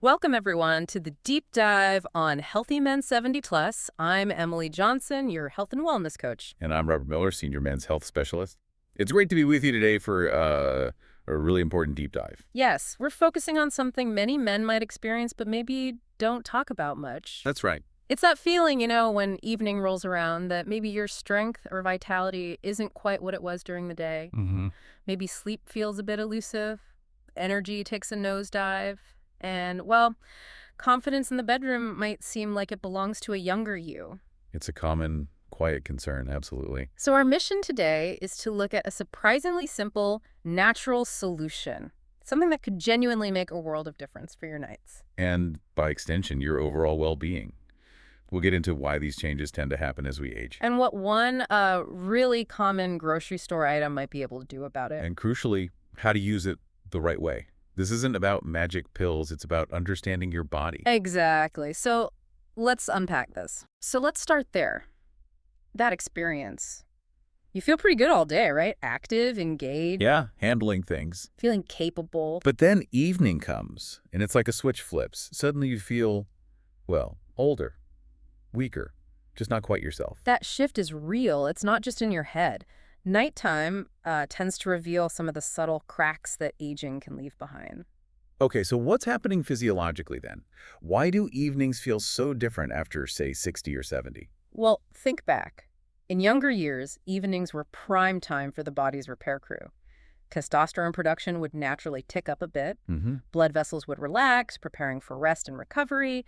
Welcome, everyone, to the deep dive on Healthy Men 70 Plus. I'm Emily Johnson, your health and wellness coach. And I'm Robert Miller, Senior Men's Health Specialist. It's great to be with you today for a really important deep dive. Yes, we're focusing on something many men might experience, but maybe don't talk about much. That's right. It's that feeling, when evening rolls around that maybe your strength or vitality isn't quite what it was during the day. Mm-hmm. Maybe sleep feels a bit elusive, energy takes a nosedive, and, well, confidence in the bedroom might seem like it belongs to a younger you. It's a common, quiet concern, absolutely. So our mission today is to look at a surprisingly simple, natural solution, something that could genuinely make a world of difference for your nights. And by extension, your overall well-being. We'll get into why these changes tend to happen as we age. And what one really common grocery store item might be able to do about it. And crucially, how to use it the right way. This isn't about magic pills. It's about understanding your body. Exactly. So let's unpack this. So let's start there. That experience. You feel pretty good all day, right? Active, engaged. Yeah, handling things. Feeling capable. But then evening comes, and it's like a switch flips. Suddenly you feel, well, older, weaker, just not quite yourself. That shift is real. It's not just in your head. Nighttime tends to reveal some of the subtle cracks that aging can leave behind. Okay, so what's happening physiologically then? Why do evenings feel so different after, say, 60 or 70? Well, think back. In younger years, evenings were prime time for the body's repair crew. Testosterone production would naturally tick up a bit. Mm-hmm. Blood vessels would relax, preparing for rest and recovery.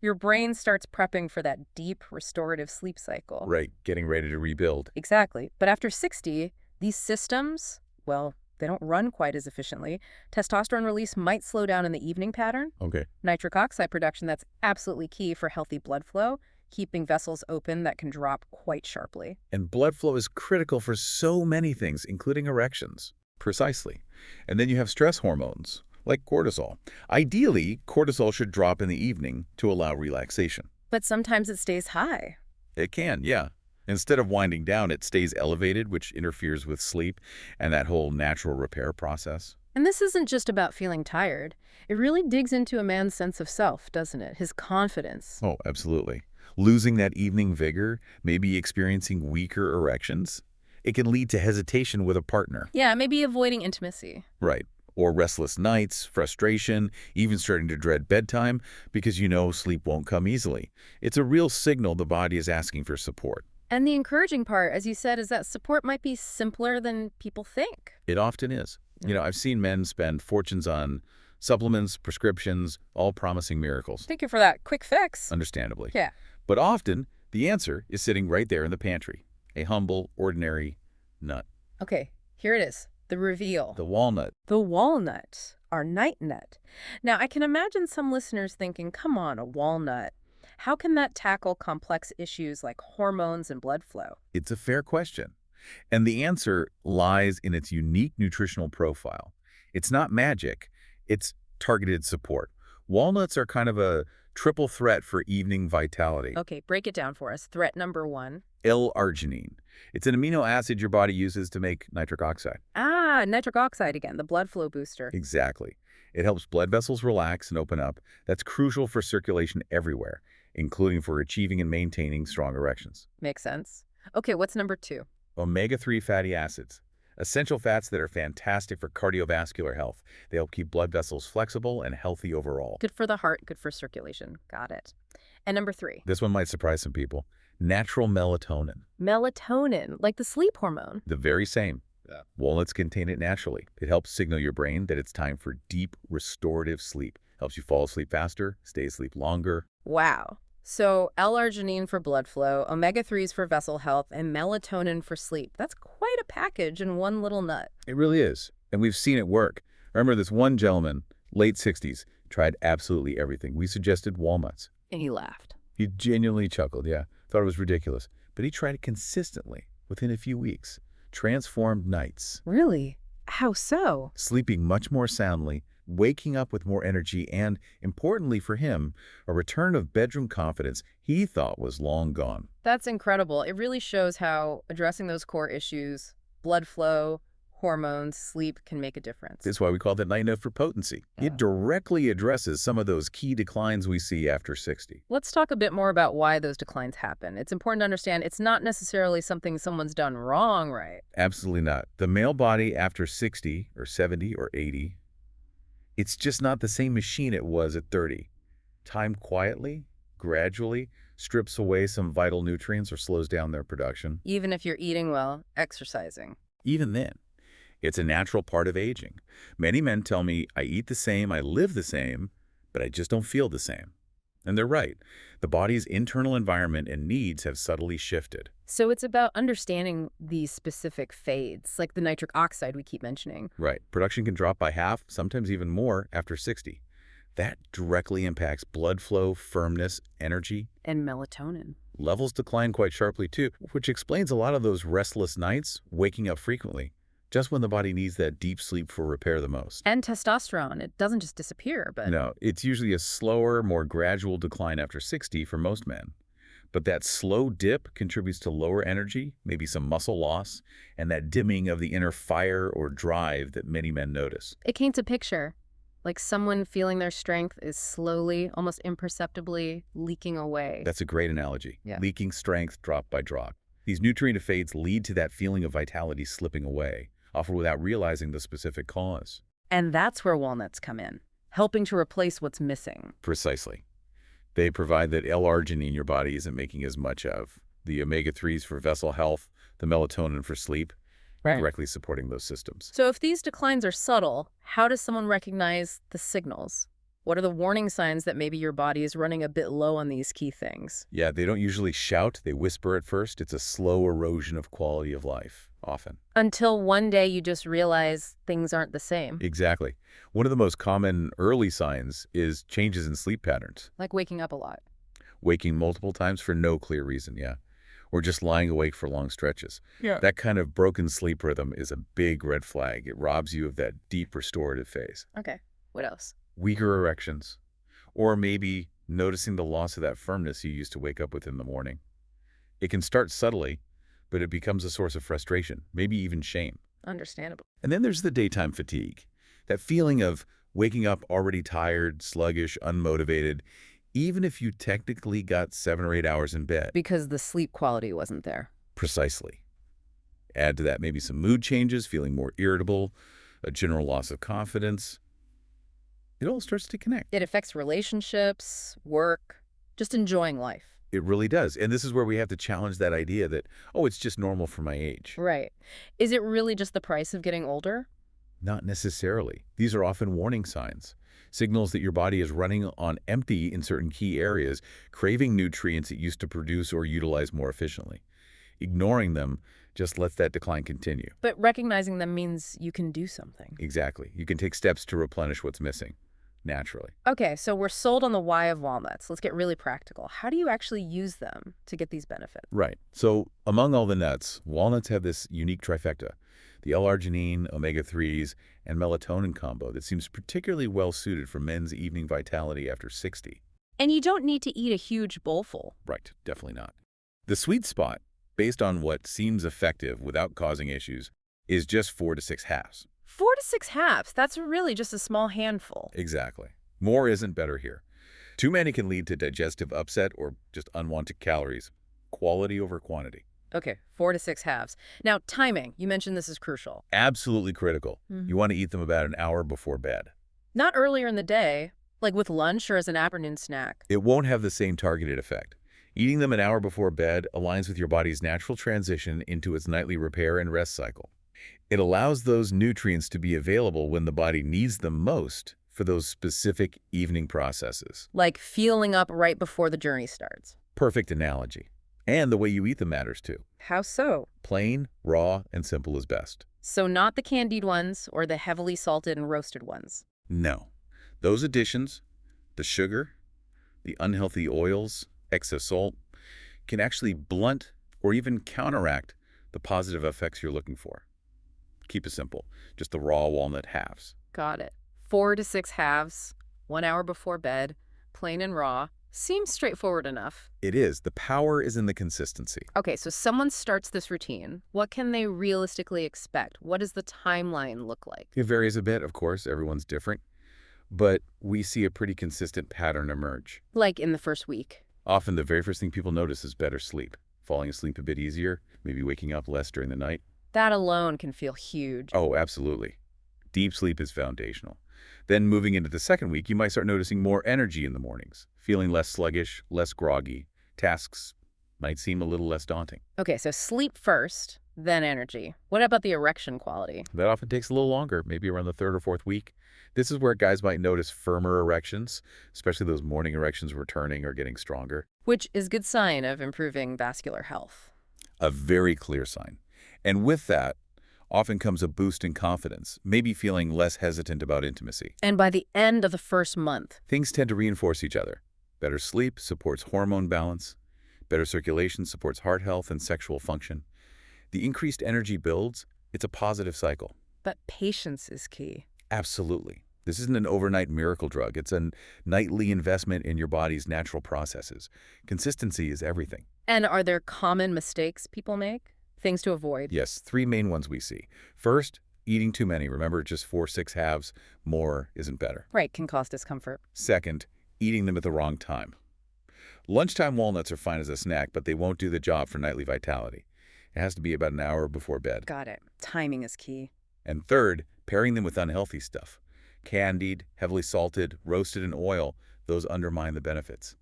Your brain starts prepping for that deep, restorative sleep cycle. Right, getting ready to rebuild. Exactly. But after 60, these systems, well, they don't run quite as efficiently. Testosterone release might slow down in the evening pattern. Okay. Nitric oxide production, that's absolutely key for healthy blood flow, keeping vessels open that can drop quite sharply. And blood flow is critical for so many things, including erections. Precisely. And then you have stress hormones, like cortisol. Ideally, cortisol should drop in the evening to allow relaxation. But sometimes it stays high. It can, yeah. Instead of winding down, it stays elevated, which interferes with sleep and that whole natural repair process. And this isn't just about feeling tired. It really digs into a man's sense of self, doesn't it? His confidence. Oh, absolutely. Losing that evening vigor, maybe experiencing weaker erections, it can lead to hesitation with a partner. Yeah, maybe avoiding intimacy. Right. Or restless nights, frustration, even starting to dread bedtime because you know sleep won't come easily. It's a real signal the body is asking for support. And the encouraging part, as you said, is that support might be simpler than people think. It often is. I've seen men spend fortunes on supplements, prescriptions, all promising miracles. Thank you for that quick fix. Understandably. Yeah. But often, the answer is sitting right there in the pantry. A humble, ordinary nut. Okay, here it is. The reveal. The walnut. The walnut, our night nut. Now, I can imagine some listeners thinking, come on, a walnut. How can that tackle complex issues like hormones and blood flow? It's a fair question. And the answer lies in its unique nutritional profile. It's not magic. It's targeted support. Walnuts are kind of a triple threat for evening vitality. Okay, break it down for us. Threat number one. L-arginine. It's an amino acid your body uses to make nitric oxide. Ah, nitric oxide again, the blood flow booster. Exactly. It helps blood vessels relax and open up. That's crucial for circulation everywhere, including for achieving and maintaining strong erections. Makes sense. Okay, what's number two? Omega-3 fatty acids. Essential fats that are fantastic for cardiovascular health. They help keep blood vessels flexible and healthy overall. Good for the heart, good for circulation. Got it. And number three. This one might surprise some people. Natural melatonin. Melatonin, like the sleep hormone. The very same. Yeah. Walnuts contain it naturally. It helps signal your brain that it's time for deep, restorative sleep. Helps you fall asleep faster, stay asleep longer. Wow. So L-arginine for blood flow, omega-3s for vessel health, and melatonin for sleep. That's quite a package in one little nut. It really is. And we've seen it work. I remember this one gentleman, late 60s, tried absolutely everything. We suggested walnuts. And he laughed. He genuinely chuckled, yeah. Thought it was ridiculous. But he tried it consistently within a few weeks. Transformed nights. Really? How so? Sleeping much more soundly, waking up with more energy, and, importantly for him, a return of bedroom confidence he thought was long gone. That's incredible. It really shows how addressing those core issues, blood flow, hormones, sleep can make a difference. That's why we call that night note for potency. It Yeah. directly addresses some of those key declines we see after 60. Let's talk a bit more about why those declines happen. It's important to understand it's not necessarily something someone's done wrong, right? Absolutely not. The male body after 60 or 70 or 80, it's just not the same machine it was at 30. Time quietly, gradually, strips away some vital nutrients or slows down their production. Even if you're eating well, exercising. Even then, it's a natural part of aging. Many men tell me, I eat the same, I live the same, but I just don't feel the same. And they're right. The body's internal environment and needs have subtly shifted. So it's about understanding these specific fades, like the nitric oxide we keep mentioning. Right. Production can drop by half, sometimes even more, after 60. That directly impacts blood flow, firmness, energy. And melatonin. Levels decline quite sharply too, which explains a lot of those restless nights, waking up frequently, just when the body needs that deep sleep for repair the most. And testosterone, it doesn't just disappear, but... No, it's usually a slower, more gradual decline after 60 for most men. But that slow dip contributes to lower energy, maybe some muscle loss, and that dimming of the inner fire or drive that many men notice. It paints a picture, like someone feeling their strength is slowly, almost imperceptibly leaking away. That's a great analogy. Yeah. Leaking strength drop by drop. These nutrient fades lead to that feeling of vitality slipping away, often without realizing the specific cause. And that's where walnuts come in, helping to replace what's missing. Precisely. They provide that L-arginine your body isn't making as much of, the omega-3s for vessel health, the melatonin for sleep, directly supporting those systems. So if these declines are subtle, how does someone recognize the signals? What are the warning signs that maybe your body is running a bit low on these key things? Yeah, they don't usually shout, they whisper at first. It's a slow erosion of quality of life, often. Until one day you just realize things aren't the same. Exactly. One of the most common early signs is changes in sleep patterns. Like waking up a lot. Waking multiple times for no clear reason, yeah. Or just lying awake for long stretches. Yeah. That kind of broken sleep rhythm is a big red flag. It robs you of that deep restorative phase. Okay. What else? Weaker erections. Or maybe noticing the loss of that firmness you used to wake up with in the morning. It can start subtly, but it becomes a source of frustration, maybe even shame. Understandable. And then there's the daytime fatigue. That feeling of waking up already tired, sluggish, unmotivated, even if you technically got 7 or 8 hours in bed. Because the sleep quality wasn't there. Precisely. Add to that maybe some mood changes, feeling more irritable, a general loss of confidence. It all starts to connect. It affects relationships, work, just enjoying life. It really does. And this is where we have to challenge that idea that, oh, it's just normal for my age. Right. Is it really just the price of getting older? Not necessarily. These are often warning signs. Signals that your body is running on empty in certain key areas, craving nutrients it used to produce or utilize more efficiently. Ignoring them just lets that decline continue. But recognizing them means you can do something. Exactly. You can take steps to replenish what's missing, naturally. Okay, so we're sold on the why of walnuts. Let's get really practical. How do you actually use them to get these benefits? Right. So among all the nuts, walnuts have this unique trifecta, the L-arginine, omega-3s, and melatonin combo that seems particularly well-suited for men's evening vitality after 60. And you don't need to eat a huge bowlful. Right, definitely not. The sweet spot, based on what seems effective without causing issues, is just 4 to 6 halves. 4 to 6 halves, that's really just a small handful. Exactly. More isn't better here. Too many can lead to digestive upset or just unwanted calories. Quality over quantity. Okay, 4 to 6 halves. Now, timing. You mentioned this is crucial. Absolutely critical. You want to eat them about an hour before bed. Not earlier in the day, like with lunch or as an afternoon snack. It won't have the same targeted effect. Eating them an hour before bed aligns with your body's natural transition into its nightly repair and rest cycle. It allows those nutrients to be available when the body needs them most for those specific evening processes. Like fueling up right before the journey starts. Perfect analogy. And the way you eat them matters too. How so? Plain, raw, and simple is best. So not the candied ones or the heavily salted and roasted ones. No. Those additions, the sugar, the unhealthy oils, excess salt, can actually blunt or even counteract the positive effects you're looking for. Keep it simple. Just the raw walnut halves. Got it. 4 to 6 halves, 1 hour before bed, plain and raw, Seems straightforward enough. It is. The power is in the consistency. Okay, so someone starts this routine. What can they realistically expect? What does the timeline look like? It varies a bit, of course. Everyone's different. But we see a pretty consistent pattern emerge. Like in the first week. Often the very first thing people notice is better sleep. Falling asleep a bit easier, maybe waking up less during the night. That alone can feel huge. Oh, absolutely. Deep sleep is foundational. Then moving into the second week, you might start noticing more energy in the mornings, feeling less sluggish, less groggy. Tasks might seem a little less daunting. Okay, so sleep first, then energy. What about the erection quality? That often takes a little longer, maybe around the third or fourth week. This is where guys might notice firmer erections, especially those morning erections returning or getting stronger. Which is good sign of improving vascular health. A very clear sign. And with that, often comes a boost in confidence, maybe feeling less hesitant about intimacy. And by the end of the first month, Things tend to reinforce each other. Better sleep supports hormone balance. Better circulation supports heart health and sexual function. The increased energy builds. It's a positive cycle. but patience is key. Absolutely. This isn't an overnight miracle drug. It's a nightly investment in your body's natural processes. Consistency is everything. And are there common mistakes people make? Things to avoid? Yes, three main ones we see. First, eating too many. Remember, just 4, 6 halves. More isn't better. Right, can cause discomfort. Second, eating them at the wrong time. Lunchtime walnuts are fine as a snack, but they won't do the job for nightly vitality. It has to be about an hour before bed. Got it. Timing is key. And third, pairing them with unhealthy stuff. Candied, heavily salted, roasted in oil, those undermine the benefits.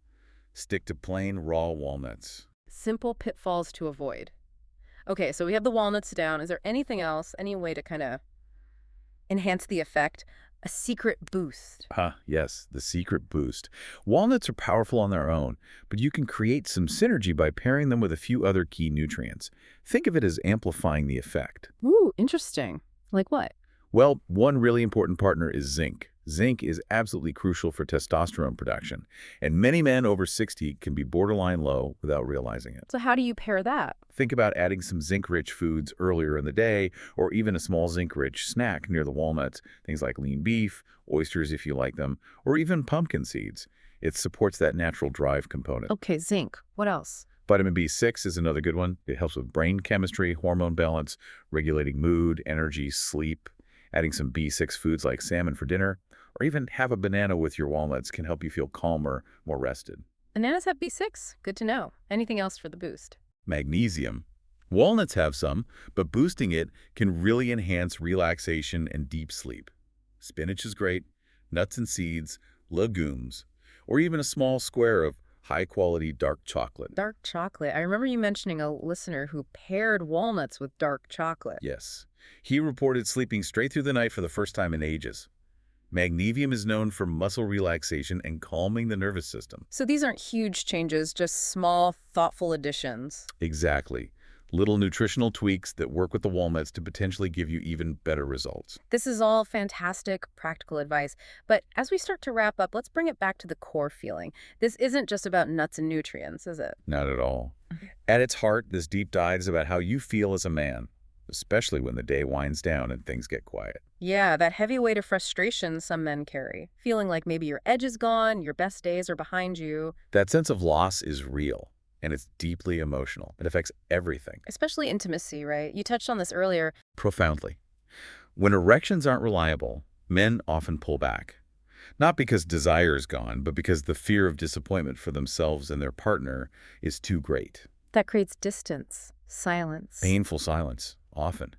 Stick to plain, raw walnuts. Simple pitfalls to avoid. Okay, so we have the walnuts down. Is there anything else, any way to kind of enhance the effect? A secret boost. Yes, the secret boost. Walnuts are powerful on their own, but you can create some synergy by pairing them with a few other key nutrients. Think of it as amplifying the effect. Ooh, interesting. Like what? Well, one really important partner is zinc. Zinc is absolutely crucial for testosterone production, and many men over 60 can be borderline low without realizing it. So how do you pair that? Think about adding some zinc-rich foods earlier in the day, or even a small zinc-rich snack near the walnuts, things like lean beef, oysters if you like them, or even pumpkin seeds. It supports that natural drive component. Okay, zinc. What else? Vitamin B6 is another good one. It helps with brain chemistry, hormone balance, regulating mood, energy, sleep. Adding some B6 foods like salmon for dinner, or even have a banana with your walnuts can help you feel calmer, more rested. Bananas have B6. Good to know. Anything else for the boost? Magnesium. Walnuts have some, but boosting it can really enhance relaxation and deep sleep. Spinach is great, nuts and seeds, legumes, or even a small square of high-quality dark chocolate. Dark chocolate. I remember you mentioning a listener who paired walnuts with dark chocolate. Yes. He reported sleeping straight through the night for the first time in ages. Magnesium is known for muscle relaxation and calming the nervous system. So these aren't huge changes, just small, thoughtful additions. Exactly. Little nutritional tweaks that work with the walnuts to potentially give you even better results. This is all fantastic, practical advice. But as we start to wrap up, let's bring it back to the core feeling. This isn't just about nuts and nutrients, is it? Not at all. Mhm. At its heart, this deep dive is about how you feel as a man, especially when the day winds down and things get quiet. Yeah, that heavy weight of frustration some men carry. Feeling like maybe your edge is gone, your best days are behind you. That sense of loss is real, and it's deeply emotional. It affects everything. Especially intimacy, right? You touched on this earlier. Profoundly. When erections aren't reliable, men often pull back. Not because desire is gone, but because the fear of disappointment for themselves and their partner is too great. That creates distance, silence. Painful silence, often.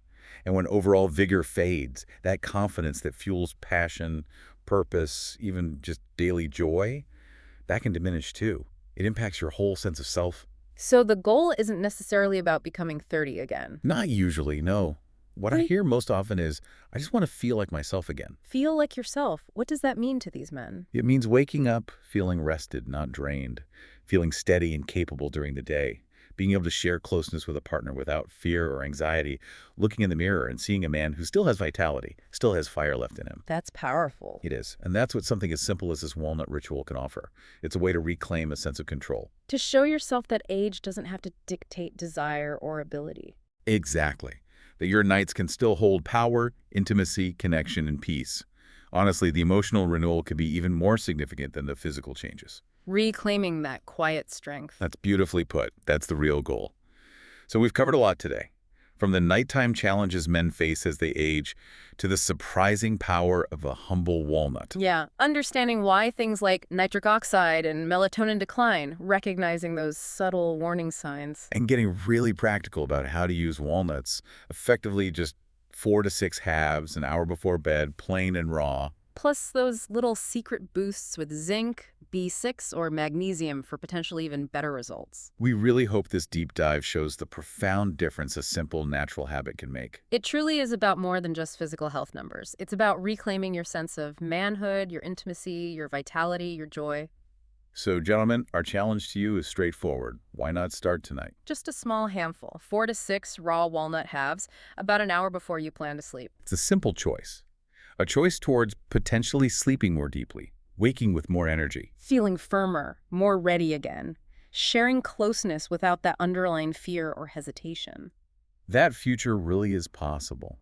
And when overall vigor fades, that confidence that fuels passion, purpose, even just daily joy, that can diminish too. It impacts your whole sense of self. So the goal isn't necessarily about becoming 30 again. Not usually, no. What I hear most often is, I just want to feel like myself again. Feel like yourself. What does that mean to these men? It means waking up feeling rested, not drained, feeling steady and capable during the day, being able to share closeness with a partner without fear or anxiety, looking in the mirror and seeing a man who still has vitality, still has fire left in him. That's powerful. It is. And that's what something as simple as this walnut ritual can offer. It's a way to reclaim a sense of control. To show yourself that age doesn't have to dictate desire or ability. Exactly. That your nights can still hold power, intimacy, connection, and peace. Honestly, the emotional renewal could be even more significant than the physical changes. Reclaiming that quiet strength. That's beautifully put. That's the real goal. So we've covered a lot today, from the nighttime challenges men face as they age to the surprising power of a humble walnut, Yeah, understanding why things like nitric oxide and melatonin decline, recognizing those subtle warning signs. and getting really practical about how to use walnuts effectively, just 4 to 6 halves an hour before bed, plain and raw. Plus those little secret boosts with zinc, B6, or magnesium for potentially even better results. We really hope this deep dive shows the profound difference a simple natural habit can make. It truly is about more than just physical health numbers. It's about reclaiming your sense of manhood, your intimacy, your vitality, your joy. So, gentlemen, our challenge to you is straightforward. Why not start tonight? Just a small handful, 4 to 6 raw walnut halves, about an hour before you plan to sleep. It's a simple choice. A choice towards potentially sleeping more deeply, waking with more energy. Feeling firmer, more ready again. Sharing closeness without that underlying fear or hesitation. That future really is possible.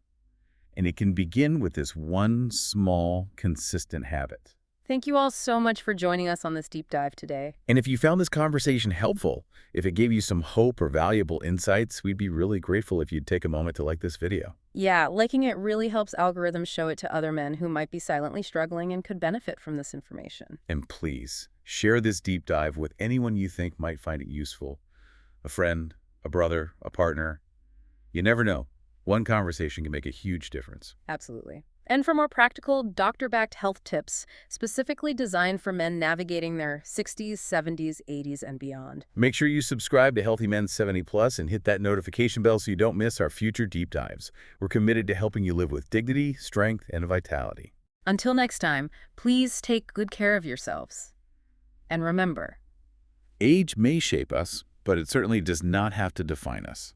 And it can begin with this one small, consistent habit. Thank you all so much for joining us on this deep dive today. And if you found this conversation helpful, if it gave you some hope or valuable insights, we'd be really grateful if you'd take a moment to like this video. Yeah, liking it really helps algorithms show it to other men who might be silently struggling and could benefit from this information. And please, share this deep dive with anyone you think might find it useful. A friend, a brother, a partner. You never know. One conversation can make a huge difference. Absolutely. And for more practical, doctor-backed health tips, specifically designed for men navigating their 60s, 70s, 80s, and beyond. Make sure you subscribe to Healthy Men 70 Plus and hit that notification bell so you don't miss our future deep dives. We're committed to helping you live with dignity, strength, and vitality. Until next time, please take good care of yourselves. And remember, Age may shape us, but it certainly does not have to define us.